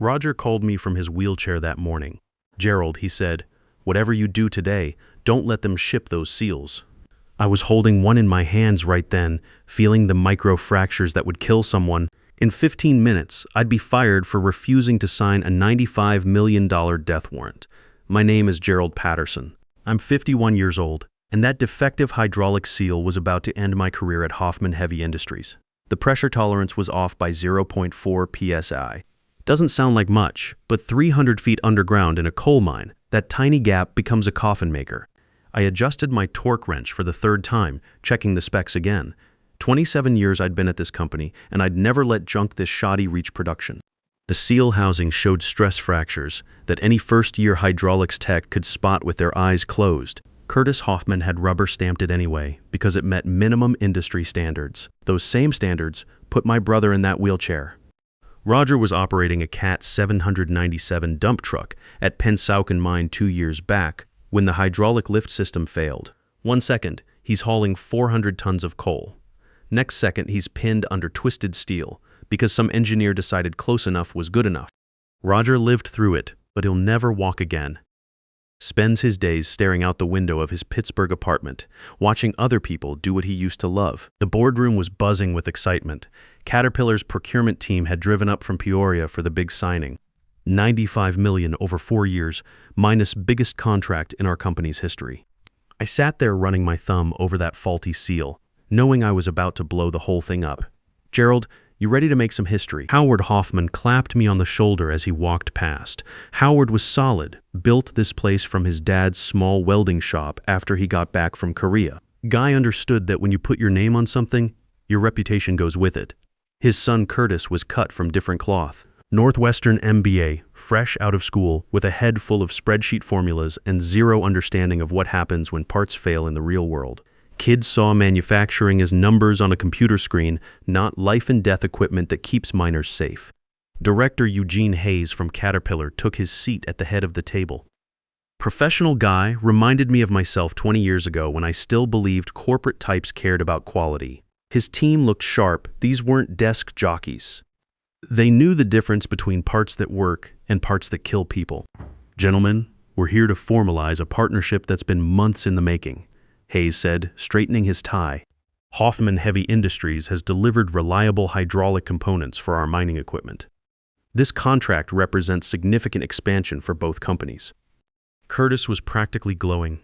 Roger called me from his wheelchair that morning. "Gerald," he said, "whatever you do today, don't let them ship those seals." I was holding one in my hands right then, feeling the micro fractures that would kill someone. In 15 minutes, I'd be fired for refusing to sign a $95 million death warrant. My name is Gerald Patterson. I'm 51 years old, and that defective hydraulic seal was about to end my career at Hoffman Heavy Industries. The pressure tolerance was off by 0.4 psi. Doesn't sound like much, but 300 feet underground in a coal mine, that tiny gap becomes a coffin maker. I adjusted my torque wrench for the third time, checking the specs again. 27 years I'd been at this company, and I'd never let junk this shoddy reach production. The seal housing showed stress fractures that any first-year hydraulics tech could spot with their eyes closed. Curtis Hoffman had rubber-stamped it anyway because it met minimum industry standards. Those same standards put my brother in that wheelchair. Roger was operating a Cat 797 dump truck at Pensauken Mine 2 years back when the hydraulic lift system failed. 1 second, he's hauling 400 tons of coal. Next second, he's pinned under twisted steel because some engineer decided close enough was good enough. Roger lived through it, but he'll never walk again. Spends his days staring out the window of his Pittsburgh apartment, watching other people do what he used to love. The boardroom was buzzing with excitement. Caterpillar's procurement team had driven up from Peoria for the big signing. $95 million over 4 years, minus biggest contract in our company's history. I sat there running my thumb over that faulty seal, knowing I was about to blow the whole thing up. "Gerald, you ready to make some history?" Howard Hoffman clapped me on the shoulder as he walked past. Howard was solid, built this place from his dad's small welding shop after he got back from Korea. Guy understood that when you put your name on something, your reputation goes with it. His son Curtis was cut from different cloth. Northwestern MBA, fresh out of school, with a head full of spreadsheet formulas and zero understanding of what happens when parts fail in the real world. Kids saw manufacturing as numbers on a computer screen, not life and death equipment that keeps miners safe. Director Eugene Hayes from Caterpillar took his seat at the head of the table. Professional Guy reminded me of myself 20 years ago when I still believed corporate types cared about quality. His team looked sharp. These weren't desk jockeys. They knew the difference between parts that work and parts that kill people. "Gentlemen, we're here to formalize a partnership that's been months in the making," Hayes said, straightening his tie. "Hoffman Heavy Industries has delivered reliable hydraulic components for our mining equipment. This contract represents significant expansion for both companies." Curtis was practically glowing.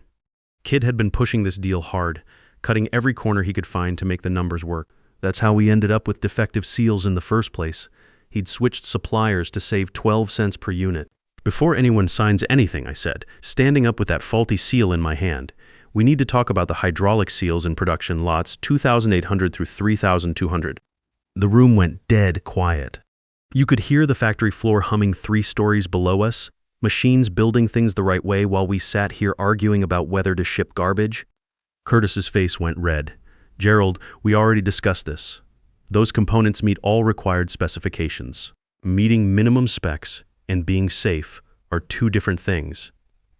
Kid had been pushing this deal hard, cutting every corner he could find to make the numbers work. That's how we ended up with defective seals in the first place. He'd switched suppliers to save 12 cents per unit. "Before anyone signs anything," I said, standing up with that faulty seal in my hand, "we need to talk about the hydraulic seals in production lots 2,800 through 3,200. The room went dead quiet. You could hear the factory floor humming 3 stories below us, machines building things the right way while we sat here arguing about whether to ship garbage. Curtis's face went red. "Gerald, we already discussed this. Those components meet all required specifications. Meeting minimum specs and being safe are 2 different things."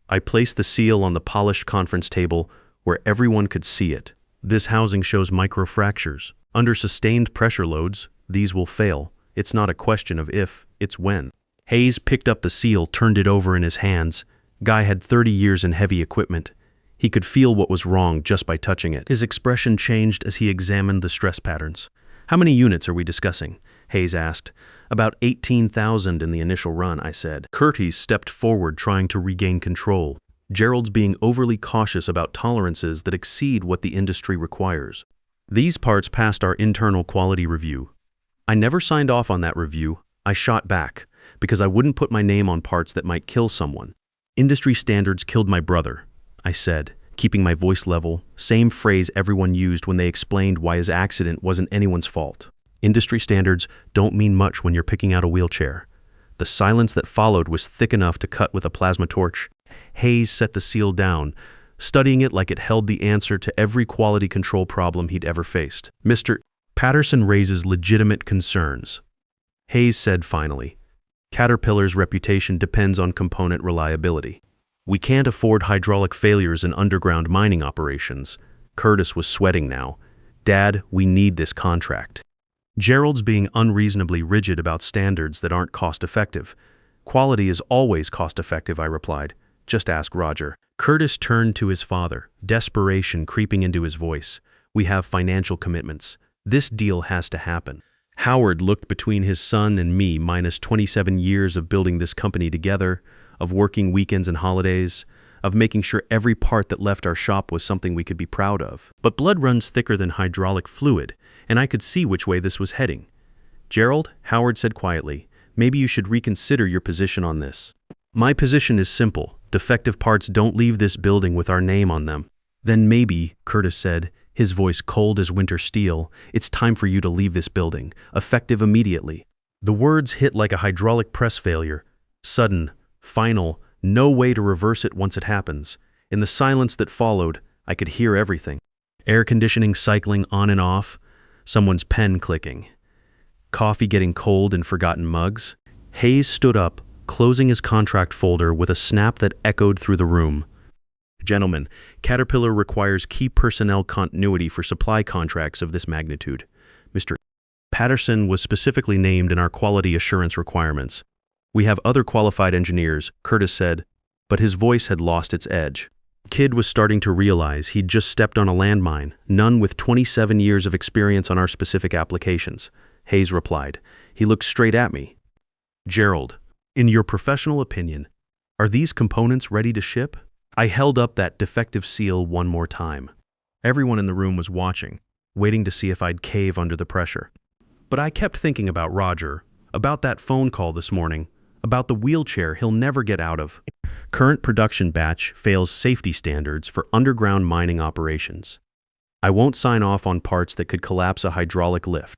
I placed the seal on the polished conference table where everyone could see it. "This housing shows microfractures. Under sustained pressure loads, these will fail. It's not a question of if, it's when." Hayes picked up the seal, turned it over in his hands. Guy had 30 years in heavy equipment. He could feel what was wrong just by touching it. His expression changed as he examined the stress patterns. "How many units are we discussing?" Hayes asked. "About 18,000 in the initial run," I said. Curtis stepped forward, trying to regain control. "Gerald's being overly cautious about tolerances that exceed what the industry requires. These parts passed our internal quality review. I never signed off on that review. I shot back, because I wouldn't put my name on parts that might kill someone. Industry standards killed my brother," I said, keeping my voice level, same phrase everyone used when they explained why his accident wasn't anyone's fault. "Industry standards don't mean much when you're picking out a wheelchair." The silence that followed was thick enough to cut with a plasma torch. Hayes set the seal down, studying it like it held the answer to every quality control problem he'd ever faced. "Mr. Patterson raises legitimate concerns," Hayes said finally. "Caterpillar's reputation depends on component reliability. We can't afford hydraulic failures in underground mining operations." Curtis was sweating now. "Dad, we need this contract." Gerald's being unreasonably rigid about standards that aren't cost-effective. Quality is always cost-effective, I replied. Just ask Roger. Curtis turned to his father, desperation creeping into his voice. We have financial commitments. This deal has to happen. Howard looked between his son and me, minus 27 years of building this company together, of working weekends and holidays, of making sure every part that left our shop was something we could be proud of. But blood runs thicker than hydraulic fluid, and I could see which way this was heading. Gerald, Howard said quietly, maybe you should reconsider your position on this. My position is simple. Defective parts don't leave this building with our name on them. Then maybe, Curtis said, his voice cold as winter steel, it's time for you to leave this building, effective immediately. The words hit like a hydraulic press failure. Sudden, final, no way to reverse it once it happens. In the silence that followed, I could hear everything. Air conditioning cycling on and off, someone's pen clicking, coffee getting cold in forgotten mugs. Hayes stood up, closing his contract folder with a snap that echoed through the room. Gentlemen, Caterpillar requires key personnel continuity for supply contracts of this magnitude. Mr. Patterson was specifically named in our quality assurance requirements. We have other qualified engineers, Curtis said, but his voice had lost its edge. Kid was starting to realize he'd just stepped on a landmine, none with 27 years of experience on our specific applications. Hayes replied. He looked straight at me. Gerald, in your professional opinion, are these components ready to ship? I held up that defective seal one more time. Everyone in the room was watching, waiting to see if I'd cave under the pressure. But I kept thinking about Roger, about that phone call this morning, about the wheelchair he'll never get out of. Current production batch fails safety standards for underground mining operations. I won't sign off on parts that could collapse a hydraulic lift.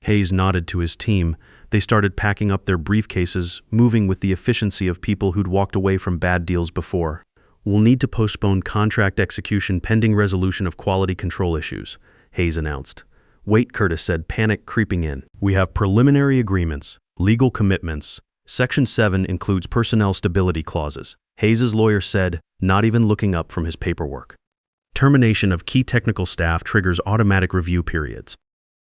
Hayes nodded to his team. They started packing up their briefcases, moving with the efficiency of people who'd walked away from bad deals before. We'll need to postpone contract execution pending resolution of quality control issues, Hayes announced. Wait, Curtis said, panic creeping in. We have preliminary agreements, legal commitments. Section 7 includes personnel stability clauses, Hayes's lawyer said, not even looking up from his paperwork. Termination of key technical staff triggers automatic review periods.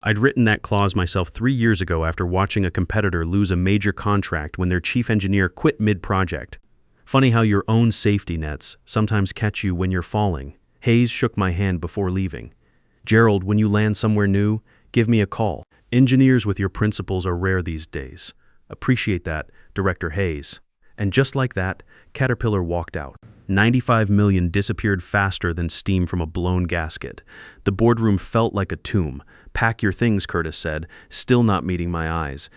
I'd written that clause myself 3 years ago after watching a competitor lose a major contract when their chief engineer quit mid-project. Funny how your own safety nets sometimes catch you when you're falling. Hayes shook my hand before leaving. Gerald, when you land somewhere new, give me a call. Engineers with your principles are rare these days. Appreciate that, Director Hayes. And just like that, Caterpillar walked out. 95 million disappeared faster than steam from a blown gasket. The boardroom felt like a tomb. Pack your things, Curtis said, still not meeting my eyes.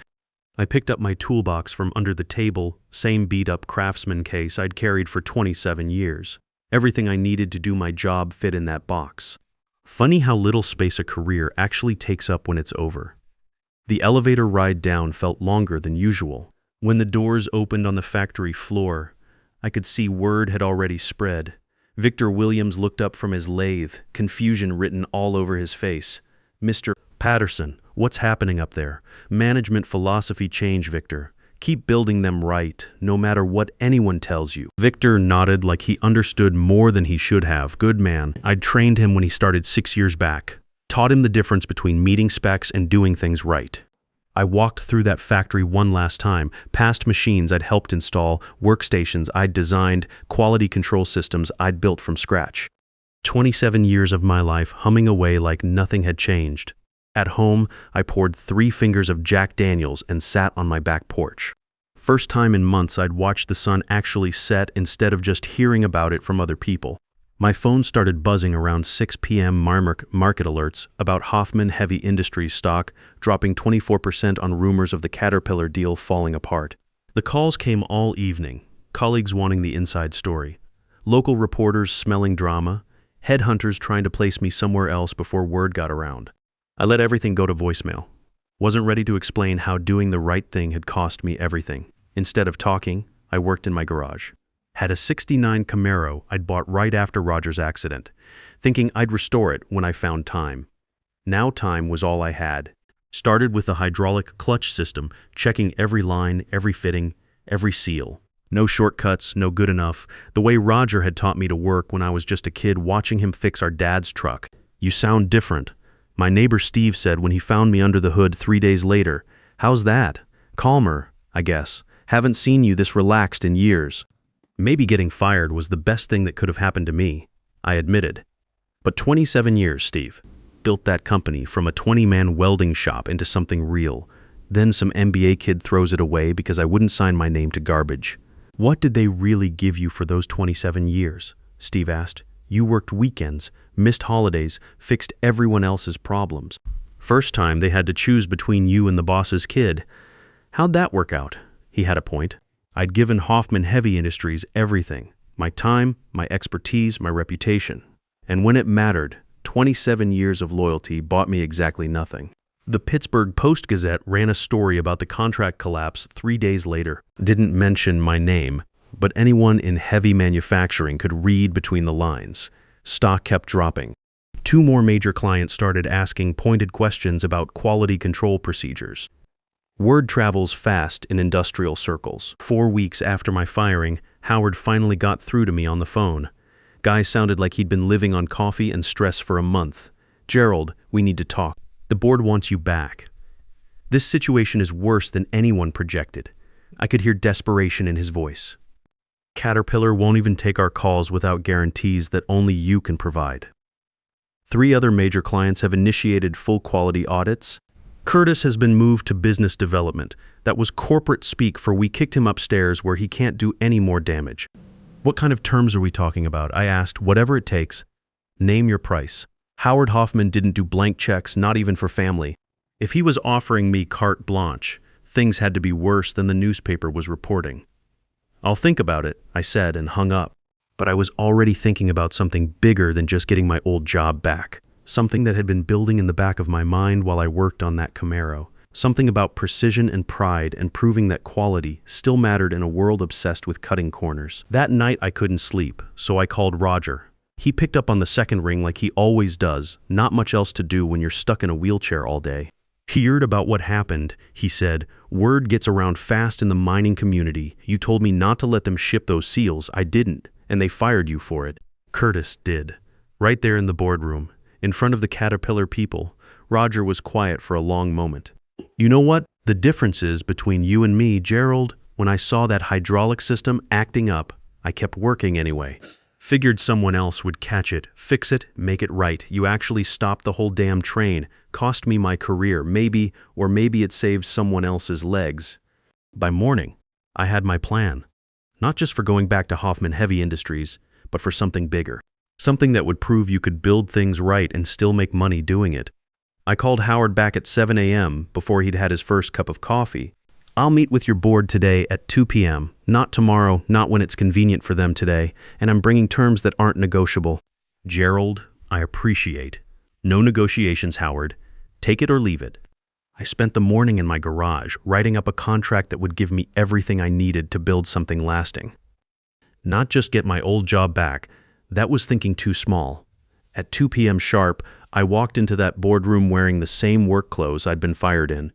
I picked up my toolbox from under the table, same beat-up Craftsman case I'd carried for 27 years. Everything I needed to do my job fit in that box. Funny how little space a career actually takes up when it's over. The elevator ride down felt longer than usual. When the doors opened on the factory floor, I could see word had already spread. Victor Williams looked up from his lathe, confusion written all over his face. Mr. Patterson, what's happening up there? Management philosophy change, Victor. Keep building them right, no matter what anyone tells you. Victor nodded like he understood more than he should have. Good man. I'd trained him when he started 6 years back. Taught him the difference between meeting specs and doing things right. I walked through that factory one last time, past machines I'd helped install, workstations I'd designed, quality control systems I'd built from scratch. 27 years of my life humming away like nothing had changed. At home, I poured 3 fingers of Jack Daniels and sat on my back porch. First time in months I'd watched the sun actually set instead of just hearing about it from other people. My phone started buzzing around 6 p.m. market alerts about Hoffman Heavy Industries stock dropping 24% on rumors of the Caterpillar deal falling apart. The calls came all evening, colleagues wanting the inside story, local reporters smelling drama, headhunters trying to place me somewhere else before word got around. I let everything go to voicemail. Wasn't ready to explain how doing the right thing had cost me everything. Instead of talking, I worked in my garage. Had a '69 Camaro I'd bought right after Roger's accident, thinking I'd restore it when I found time. Now time was all I had. Started with the hydraulic clutch system, checking every line, every fitting, every seal. No shortcuts, no good enough, the way Roger had taught me to work when I was just a kid watching him fix our dad's truck. You sound different. My neighbor Steve said when he found me under the hood 3 days later. How's that? Calmer, I guess. Haven't seen you this relaxed in years. Maybe getting fired was the best thing that could have happened to me, I admitted. But 27 years, Steve. Built that company from a 20-man welding shop into something real. Then some MBA kid throws it away because I wouldn't sign my name to garbage. What did they really give you for those 27 years? Steve asked. You worked weekends, missed holidays, fixed everyone else's problems. First time they had to choose between you and the boss's kid. How'd that work out? He had a point. I'd given Hoffman Heavy Industries everything. My time, my expertise, my reputation. And when it mattered, 27 years of loyalty bought me exactly nothing. The Pittsburgh Post-Gazette ran a story about the contract collapse 3 days later. Didn't mention my name, but anyone in heavy manufacturing could read between the lines. Stock kept dropping. 2 more major clients started asking pointed questions about quality control procedures. Word travels fast in industrial circles. 4 weeks after my firing, Howard finally got through to me on the phone. Guy sounded like he'd been living on coffee and stress for a month. Gerald, we need to talk. The board wants you back. This situation is worse than anyone projected. I could hear desperation in his voice. Caterpillar won't even take our calls without guarantees that only you can provide. 3 other major clients have initiated full quality audits. Curtis has been moved to business development. That was corporate speak for we kicked him upstairs where he can't do any more damage. What kind of terms are we talking about? I asked. Whatever it takes. Name your price. Howard Hoffman didn't do blank checks, not even for family. If he was offering me carte blanche, things had to be worse than the newspaper was reporting. I'll think about it, I said and hung up. But I was already thinking about something bigger than just getting my old job back. Something that had been building in the back of my mind while I worked on that Camaro. Something about precision and pride and proving that quality still mattered in a world obsessed with cutting corners. That night I couldn't sleep, so I called Roger. He picked up on the second ring like he always does, not much else to do when you're stuck in a wheelchair all day. He heard about what happened, he said. Word gets around fast in the mining community. You told me not to let them ship those seals. I didn't, and they fired you for it. Curtis did. Right there in the boardroom, in front of the Caterpillar people. Roger was quiet for a long moment. You know what? The difference is between you and me, Gerald. When I saw that hydraulic system acting up, I kept working anyway. Figured someone else would catch it, fix it, make it right. You actually stopped the whole damn train. Cost me my career, maybe, or maybe it saved someone else's legs. By morning, I had my plan. Not just for going back to Hoffman Heavy Industries, but for something bigger. Something that would prove you could build things right and still make money doing it. I called Howard back at 7 a.m. before he'd had his first cup of coffee. I'll meet with your board today at 2 p.m., not tomorrow, not when it's convenient for them today, and I'm bringing terms that aren't negotiable. Gerald, I appreciate. No negotiations, Howard. Take it or leave it. I spent the morning in my garage writing up a contract that would give me everything I needed to build something lasting. Not just get my old job back, that was thinking too small. At 2 p.m. sharp, I walked into that boardroom wearing the same work clothes I'd been fired in.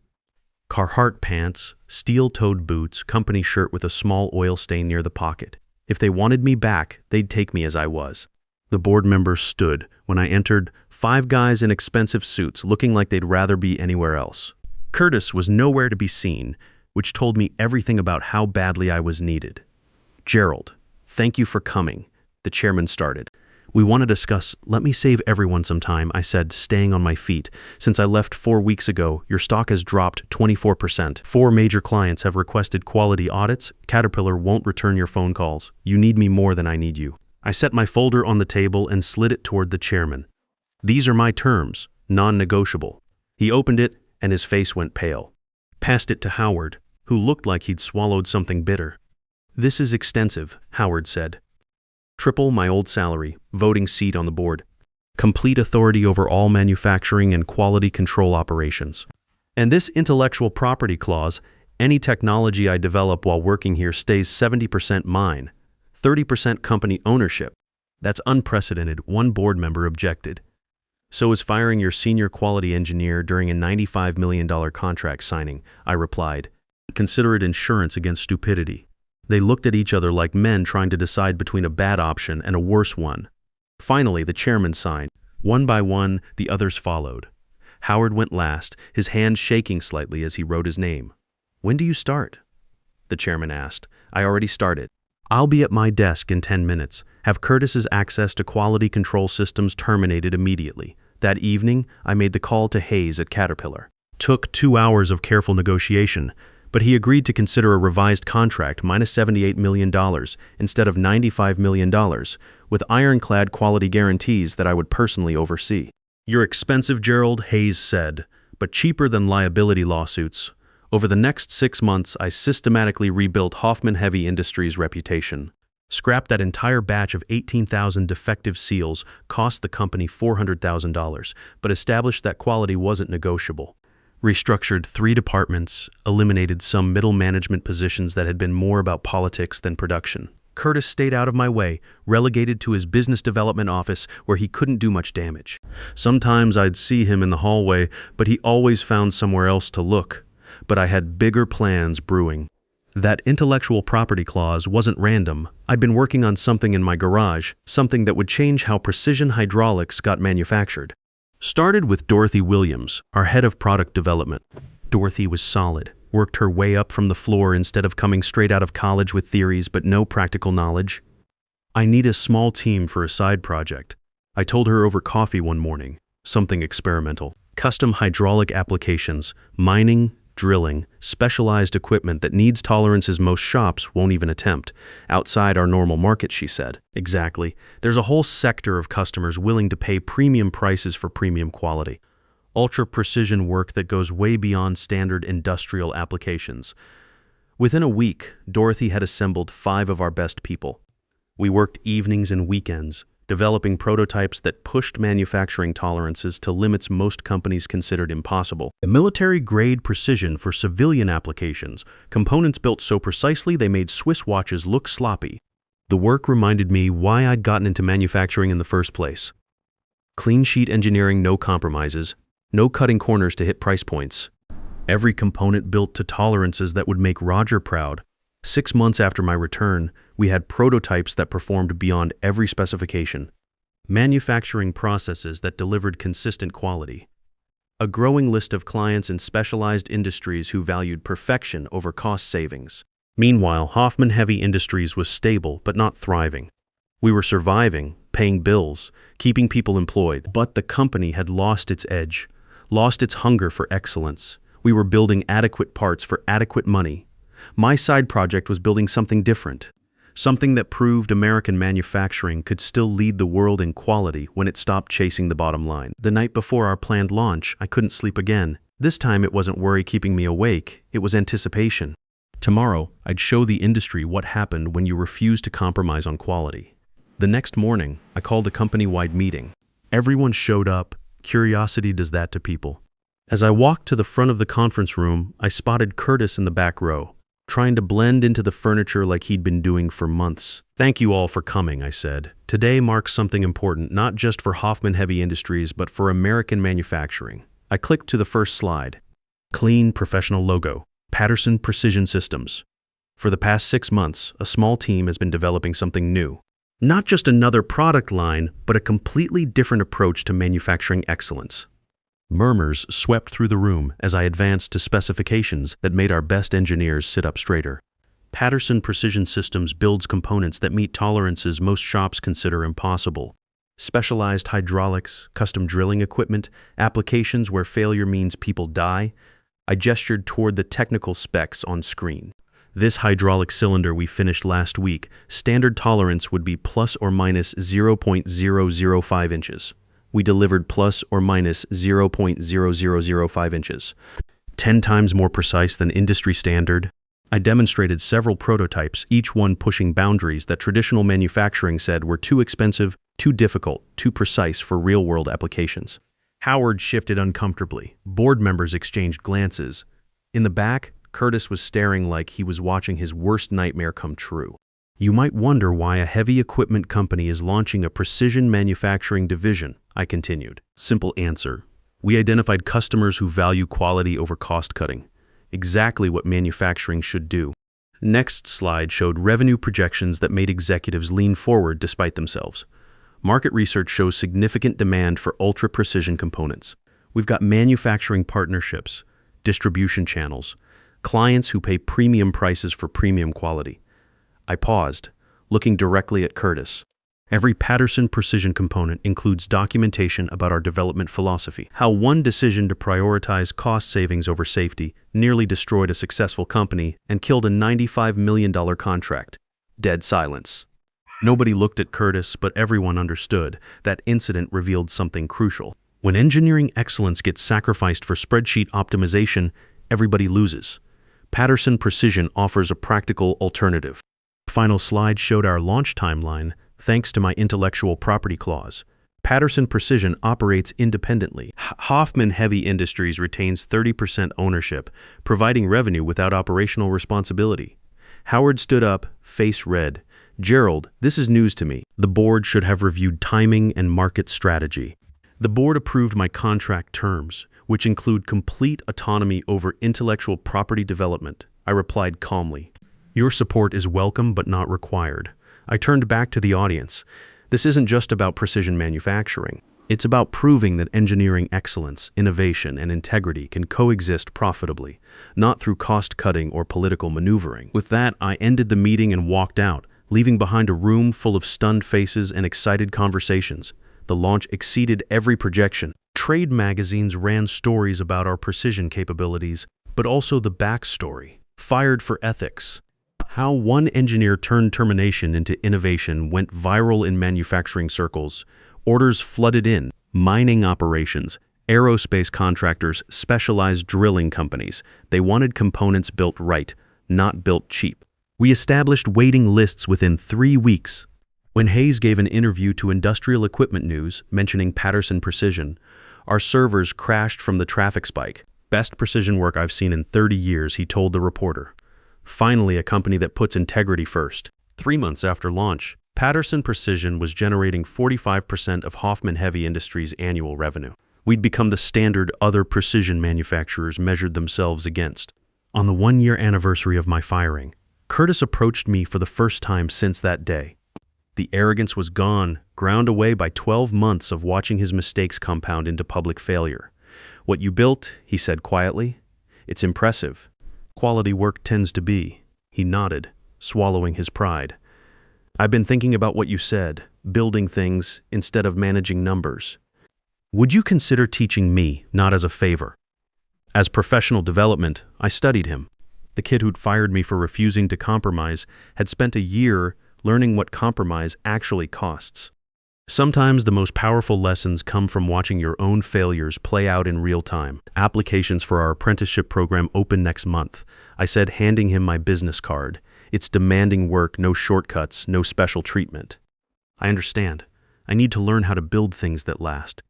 Carhartt pants, steel-toed boots, company shirt with a small oil stain near the pocket. If they wanted me back, they'd take me as I was. The board members stood. When I entered, 5 guys in expensive suits looking like they'd rather be anywhere else. Curtis was nowhere to be seen, which told me everything about how badly I was needed. Gerald, thank you for coming, the chairman started. We want to discuss, let me save everyone some time, I said, staying on my feet. Since I left 4 weeks ago, your stock has dropped 24%. 4 major clients have requested quality audits. Caterpillar won't return your phone calls. You need me more than I need you. I set my folder on the table and slid it toward the chairman. These are my terms, non-negotiable. He opened it and his face went pale. Passed it to Howard, who looked like he'd swallowed something bitter. This is extensive, Howard said. Triple my old salary, voting seat on the board. Complete authority over all manufacturing and quality control operations. And this intellectual property clause, any technology I develop while working here stays 70% mine, 30% company ownership. That's unprecedented, one board member objected. So is firing your senior quality engineer during a $95 million contract signing, I replied. Consider it insurance against stupidity. They looked at each other like men trying to decide between a bad option and a worse one. Finally, the chairman signed. One by one, the others followed. Howard went last, his hand shaking slightly as he wrote his name. "When do you start?" the chairman asked. "I already started. I'll be at my desk in 10 minutes. Have Curtis's access to quality control systems terminated immediately." That evening, I made the call to Hayes at Caterpillar. Took 2 hours of careful negotiation, but he agreed to consider a revised contract minus $78 million instead of $95 million, with ironclad quality guarantees that I would personally oversee. "You're expensive, Gerald," Hayes said, "but cheaper than liability lawsuits." Over the next 6 months, I systematically rebuilt Hoffman Heavy Industries' reputation. Scrapped that entire batch of 18,000 defective seals, cost the company $400,000, but established that quality wasn't negotiable. Restructured 3 departments, eliminated some middle management positions that had been more about politics than production. Curtis stayed out of my way, relegated to his business development office where he couldn't do much damage. Sometimes I'd see him in the hallway, but he always found somewhere else to look. But I had bigger plans brewing. That intellectual property clause wasn't random. I'd been working on something in my garage, something that would change how precision hydraulics got manufactured. Started with Dorothy Williams, our head of product development. Dorothy was solid, worked her way up from the floor instead of coming straight out of college with theories but no practical knowledge. "I need a small team for a side project," I told her over coffee one morning. Something experimental. Custom hydraulic applications, mining, drilling, specialized equipment that needs tolerances most shops won't even attempt. Outside our normal market, she said. Exactly. There's a whole sector of customers willing to pay premium prices for premium quality. Ultra-precision work that goes way beyond standard industrial applications. Within a week, Dorothy had assembled 5 of our best people. We worked evenings and weekends, developing prototypes that pushed manufacturing tolerances to limits most companies considered impossible. A military-grade precision for civilian applications, components built so precisely they made Swiss watches look sloppy. The work reminded me why I'd gotten into manufacturing in the first place. Clean sheet engineering, no compromises, no cutting corners to hit price points. Every component built to tolerances that would make Roger proud. 6 months after my return, we had prototypes that performed beyond every specification. Manufacturing processes that delivered consistent quality. A growing list of clients in specialized industries who valued perfection over cost savings. Meanwhile, Hoffman Heavy Industries was stable but not thriving. We were surviving, paying bills, keeping people employed, but the company had lost its edge, lost its hunger for excellence. We were building adequate parts for adequate money. My side project was building something different, something that proved American manufacturing could still lead the world in quality when it stopped chasing the bottom line. The night before our planned launch, I couldn't sleep again. This time it wasn't worry keeping me awake, it was anticipation. Tomorrow, I'd show the industry what happened when you refuse to compromise on quality. The next morning, I called a company-wide meeting. Everyone showed up. Curiosity does that to people. As I walked to the front of the conference room, I spotted Curtis in the back row, trying to blend into the furniture like he'd been doing for months. "Thank you all for coming," I said. "Today marks something important, not just for Hoffman Heavy Industries, but for American manufacturing." I clicked to the first slide. Clean, professional logo. Patterson Precision Systems. For the past 6 months, a small team has been developing something new. Not just another product line, but a completely different approach to manufacturing excellence. Murmurs swept through the room as I advanced to specifications that made our best engineers sit up straighter. Patterson Precision Systems builds components that meet tolerances most shops consider impossible. Specialized hydraulics, custom drilling equipment, applications where failure means people die. I gestured toward the technical specs on screen. This hydraulic cylinder we finished last week, standard tolerance would be plus or minus 0.005 inches. We delivered plus or minus 0.0005 inches. 10 times more precise than industry standard. I demonstrated several prototypes, each one pushing boundaries that traditional manufacturing said were too expensive, too difficult, too precise for real-world applications. Howard shifted uncomfortably. Board members exchanged glances. In the back, Curtis was staring like he was watching his worst nightmare come true. You might wonder why a heavy equipment company is launching a precision manufacturing division, I continued. Simple answer. We identified customers who value quality over cost cutting. Exactly what manufacturing should do. Next slide showed revenue projections that made executives lean forward despite themselves. Market research shows significant demand for ultra-precision components. We've got manufacturing partnerships, distribution channels, clients who pay premium prices for premium quality. I paused, looking directly at Curtis. Every Patterson Precision component includes documentation about our development philosophy, how one decision to prioritize cost savings over safety nearly destroyed a successful company and killed a $95 million contract. Dead silence. Nobody looked at Curtis, but everyone understood. That incident revealed something crucial. When engineering excellence gets sacrificed for spreadsheet optimization, everybody loses. Patterson Precision offers a practical alternative. The final slide showed our launch timeline. Thanks to my intellectual property clause, Patterson Precision operates independently. Hoffman Heavy Industries retains 30% ownership, providing revenue without operational responsibility. Howard stood up, face red. Gerald, this is news to me. The board should have reviewed timing and market strategy. The board approved my contract terms, which include complete autonomy over intellectual property development. I replied calmly. Your support is welcome but not required. I turned back to the audience. This isn't just about precision manufacturing. It's about proving that engineering excellence, innovation, and integrity can coexist profitably, not through cost-cutting or political maneuvering. With that, I ended the meeting and walked out, leaving behind a room full of stunned faces and excited conversations. The launch exceeded every projection. Trade magazines ran stories about our precision capabilities, but also the backstory. Fired for ethics. How one engineer turned termination into innovation went viral in manufacturing circles. Orders flooded in. Mining operations, aerospace contractors, specialized drilling companies. They wanted components built right, not built cheap. We established waiting lists within 3 weeks. When Hayes gave an interview to Industrial Equipment News mentioning Patterson Precision, our servers crashed from the traffic spike. Best precision work I've seen in 30 years, he told the reporter. Finally, a company that puts integrity first. 3 months after launch, Patterson Precision was generating 45% of Hoffman Heavy Industries' annual revenue. We'd become the standard other precision manufacturers measured themselves against. On the 1-year anniversary of my firing, Curtis approached me for the first time since that day. The arrogance was gone, ground away by 12 months of watching his mistakes compound into public failure. What you built, he said quietly, it's impressive. Quality work tends to be. He nodded, swallowing his pride. I've been thinking about what you said, building things instead of managing numbers. Would you consider teaching me, not as a favor? As professional development, I studied him. The kid who'd fired me for refusing to compromise had spent a year learning what compromise actually costs. Sometimes the most powerful lessons come from watching your own failures play out in real time. Applications for our apprenticeship program open next month, I said, handing him my business card. It's demanding work, no shortcuts, no special treatment. I understand. I need to learn how to build things that last.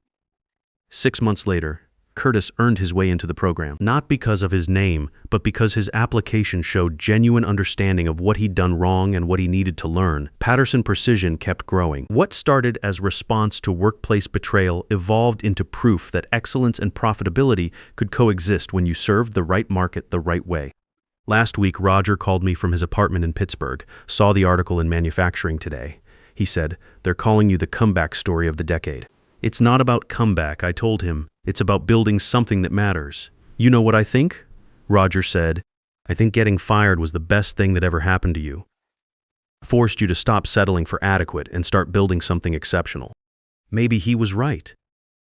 6 months later, Curtis earned his way into the program, not because of his name, but because his application showed genuine understanding of what he'd done wrong and what he needed to learn. Patterson Precision kept growing. What started as response to workplace betrayal evolved into proof that excellence and profitability could coexist when you served the right market the right way. Last week, Roger called me from his apartment in Pittsburgh, saw the article in Manufacturing Today. He said, "They're calling you the comeback story of the decade." It's not about comeback, I told him. It's about building something that matters. You know what I think? Roger said, I think getting fired was the best thing that ever happened to you. Forced you to stop settling for adequate and start building something exceptional. Maybe he was right.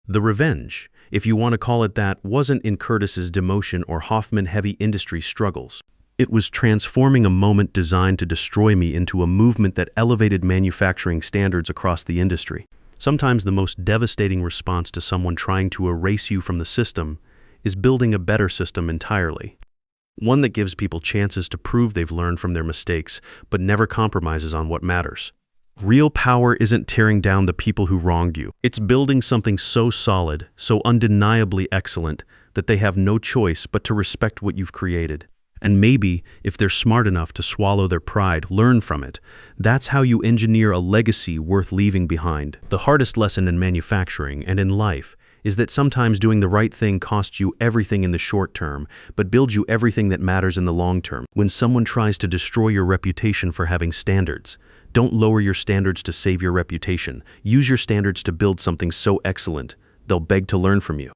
The revenge, if you want to call it that, wasn't in Curtis's demotion or Hoffman Heavy Industries struggles. It was transforming a moment designed to destroy me into a movement that elevated manufacturing standards across the industry. Sometimes the most devastating response to someone trying to erase you from the system is building a better system entirely. One that gives people chances to prove they've learned from their mistakes, but never compromises on what matters. Real power isn't tearing down the people who wronged you. It's building something so solid, so undeniably excellent, that they have no choice but to respect what you've created. And maybe, if they're smart enough to swallow their pride, learn from it. That's how you engineer a legacy worth leaving behind. The hardest lesson in manufacturing and in life is that sometimes doing the right thing costs you everything in the short term, but builds you everything that matters in the long term. When someone tries to destroy your reputation for having standards, don't lower your standards to save your reputation. Use your standards to build something so excellent, they'll beg to learn from you.